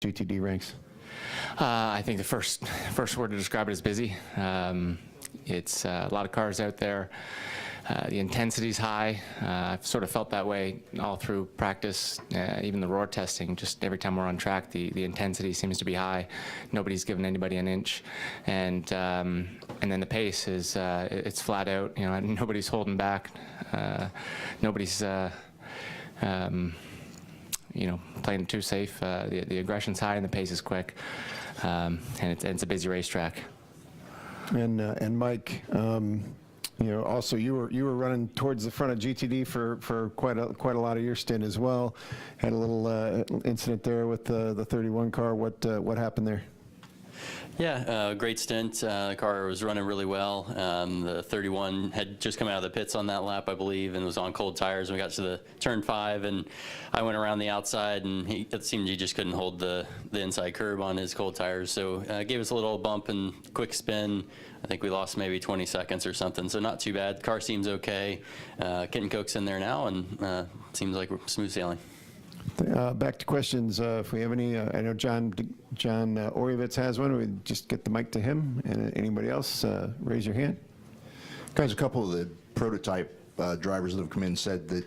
GTD ranks? I think the first word to describe it is busy. It's a lot of cars out there. The intensity's high. I've sort of felt that way all through practice, even the roar testing. Just every time we're on track, the intensity seems to be high. Nobody's given anybody an inch, and then the pace is it's flat out. You know, nobody's holding back. Nobody's you know, playing it too safe. The aggression's high and the pace is quick, and it's a busy racetrack. And Mike, you know, also you were running towards the front of GTD for quite a lot of your stint as well. Had a little incident there with the 31 car. What happened there? Yeah, great stint. The car was running really well. The 31 had just come out of the pits on that lap, I believe, and was on cold tires. We got to the turn 5, and I went around the outside, and it seemed he just couldn't hold the inside curb on his cold tires. So gave us a little bump and quick spin. I think we lost maybe 20 seconds or something, so not too bad. Car seems okay. Kitten Coke's in there now, and seems like we're smooth sailing. Back to questions. If we have any, I know John Oryovitz has one. We just get the mic to him. And anybody else, raise your hand. Guys, a couple of the prototype drivers that have come in said that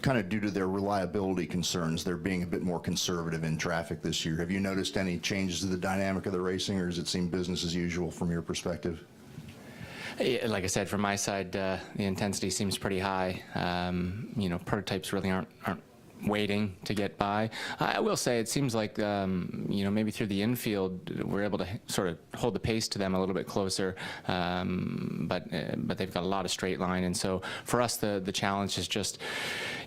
kind of due to their reliability concerns, they're being a bit more conservative in traffic this year. Have you noticed any changes to the dynamic of the racing, or does it seem business as usual from your perspective? Like I said, from my side, the intensity seems pretty high. You know, prototypes really aren't waiting to get by. I will say it seems like, you know, maybe through the infield, we're able to sort of hold the pace to them a little bit closer, but they've got a lot of straight line, and so for us the challenge is just,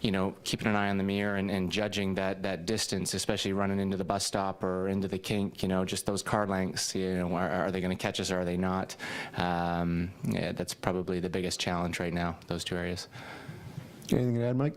you know, keeping an eye on the mirror and judging that distance, especially running into the bus stop or into the kink, you know, just those car lengths, you know, are they going to catch us or are they not? Yeah, that's probably the biggest challenge right now, those two areas. Anything to add, Mike?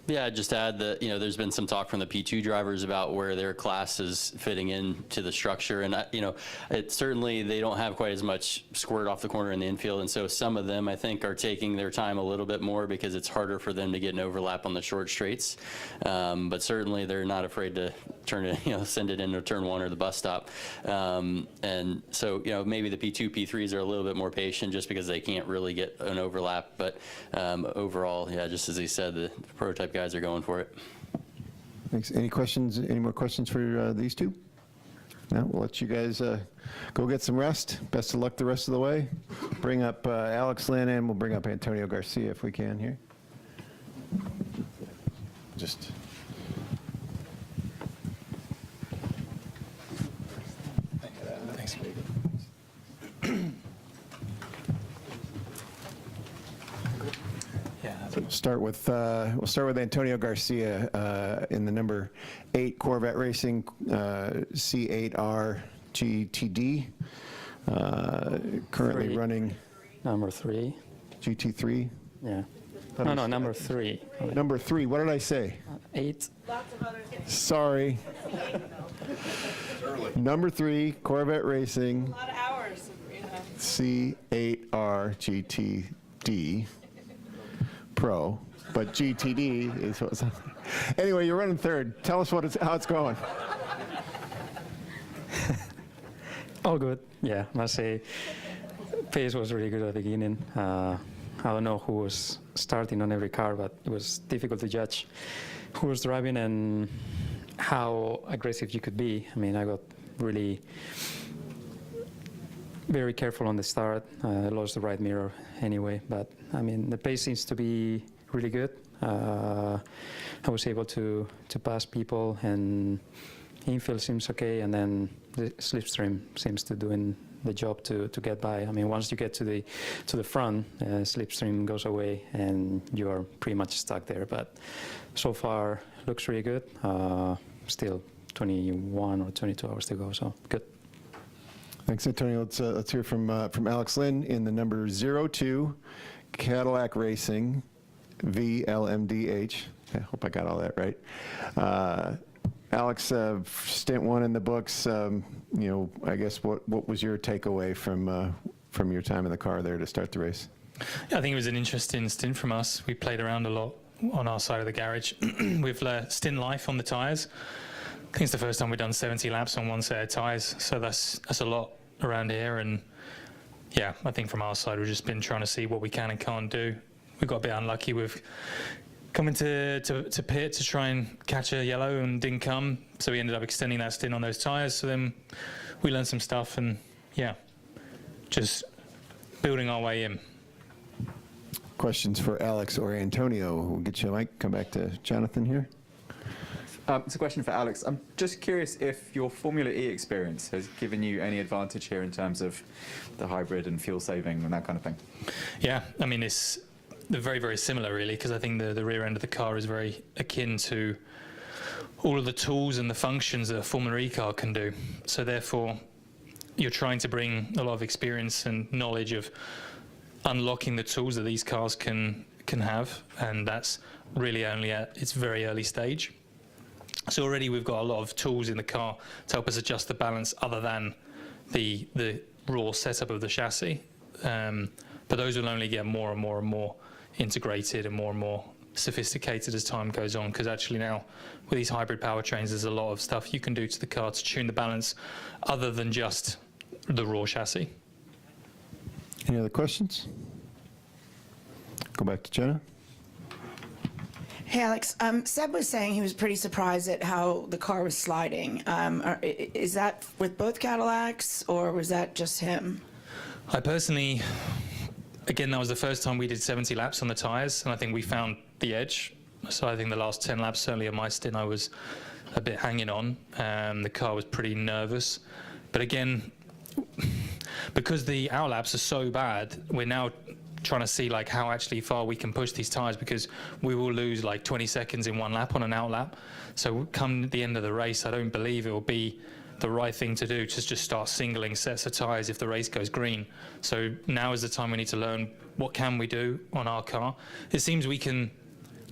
Yeah, I'd just add that, you know, there's been some talk from the P2 drivers about where their class is fitting into the structure, and you know, it certainly they don't have quite as much squirt off the corner in the infield, and so some of them I think are taking their time a little bit more because it's harder for them to get an overlap on the short straights. But certainly they're not afraid to turn it, you know, send it into turn 1 or the bus stop. And so, you know, maybe the P2, P3s are a little bit more patient just because they can't really get an overlap. But overall, yeah, just as he said, the prototype guys are going for it. Thanks. Any questions? Any more questions for these two? No, we'll let you guys go get some rest. Best of luck the rest of the way. Bring up Alex Lynn, and we'll bring up Antonio Garcia if we can here. Just. Thanks. Start with we'll start with Antonio Garcia in the number 8 Corvette Racing C8R GTD, currently running number 3 GT3. Yeah. No, number 3. Number 3. What did I say? 8. Sorry. Number 3 Corvette Racing. A lot of hours. C8R GTD. Pro, but GTD is what's. Anyway, you're running 3rd. Tell us how it's going. All good. Yeah, must say, pace was really good at the beginning. I don't know who was starting on every car, but it was difficult to judge who was driving and how aggressive you could be. I mean, I got really very careful on the start. I lost the right mirror anyway, but I mean, the pace seems to be really good. I was able to pass people, and infield seems okay, and then the slipstream seems to doing the job to get by. I mean, once you get to the front, slipstream goes away, and you are pretty much stuck there. But so far, looks really good. Still 21 or 22 hours to go, so good. Thanks, Antonio. Let's hear from Alex Lynn in the number 02 Cadillac Racing VLMDH. I hope I got all that right. Alex, stint 1 in the books. You know, I guess what was your takeaway from your time in the car there to start the race? Yeah, I think it was an interesting stint from us. We played around a lot on our side of the garage with stint life on the tyres. think it's the first time we've done 70 laps on one set of tyres, so that's a lot around here. And yeah, I think from our side, we've just been trying to see what we can and can't do. We got a bit unlucky with coming to pit to try and catch a yellow and didn't come, so we ended up extending that stint on those tyres. So then we learned some stuff, and yeah, just building our way in. Questions for Alex or Antonio? We'll get you a mic. Come back to Jonathan here. It's a question for Alex. I'm just curious if your Formula E experience has given you any advantage here in terms of the hybrid and fuel saving and that kind of thing. Yeah, I mean, they're very, very similar, really, because I think the rear end of the car is very akin to all of the tools and the functions that a Formula E car can do. So therefore, you're trying to bring a lot of experience and knowledge of unlocking the tools that these cars can have, and that's really only at its very early stage. So already we've got a lot of tools in the car to help us adjust the balance other than the raw setup of the chassis. But those will only get more and more and more integrated and more sophisticated as time goes on, because actually now with these hybrid powertrains there's a lot of stuff you can do to the car to tune the balance other than just the raw chassis. Any other questions? Go back to Jenna. Hey, Alex. Seb was saying he was pretty surprised at how the car was sliding. Is that with both Cadillacs, or was that just him? I personally, again, that was the first time we did 70 laps on the tyres, and I think we found the edge. So I think the last 10 laps, certainly on my stint, I was a bit hanging on. The car was pretty nervous. But again, because our laps are so bad, we're now trying to see like how actually far we can push these tyres, because we will lose like 20 seconds in one lap on an out lap. So come the end of the race, I don't believe it will be the right thing to do to just start singling sets of tyres if the race goes green. So now is the time we need to learn what can we do on our car. It seems we can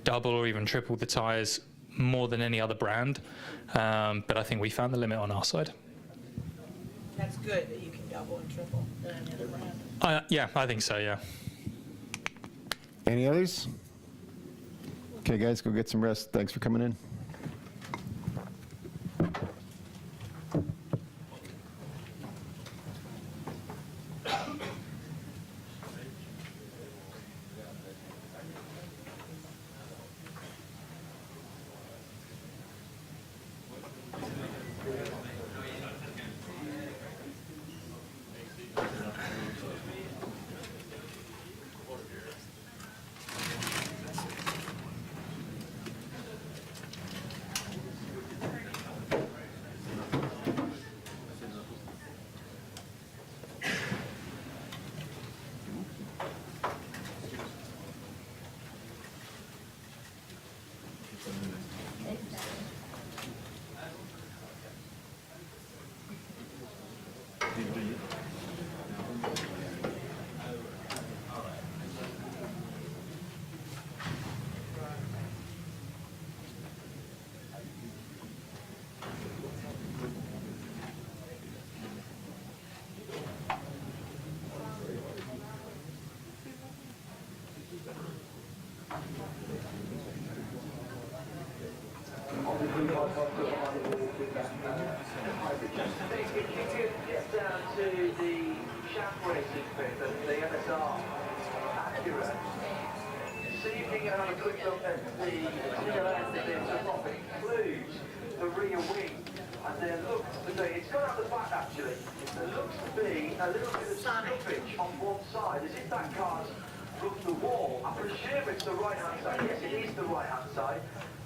double or even triple the tyres more than any other brand, but I think we found the limit on our side. That's good that you can double and triple than any other brand. Yeah, I think so, yeah. Any others? Okay, guys, go get some rest. Thanks for coming in.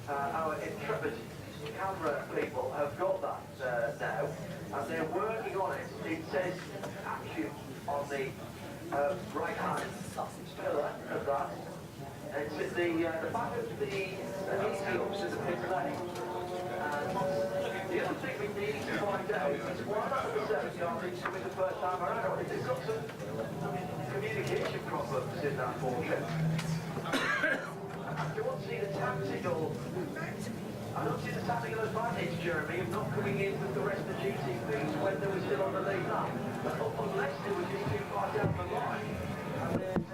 Our intrepid camera people have got that now, and they're working on it. It says action on the right-hand pillar of that. It's at the back of the heels of the pit lane. The other thing we need to find out is why that the 7-yard reach coming the first time around. It's got some communication problems in that portion. I don't see the tactical advantage, Jeremy, of not coming in with the rest of GTPs when they were still on the lead lap. Unless they were just too far down the line. And then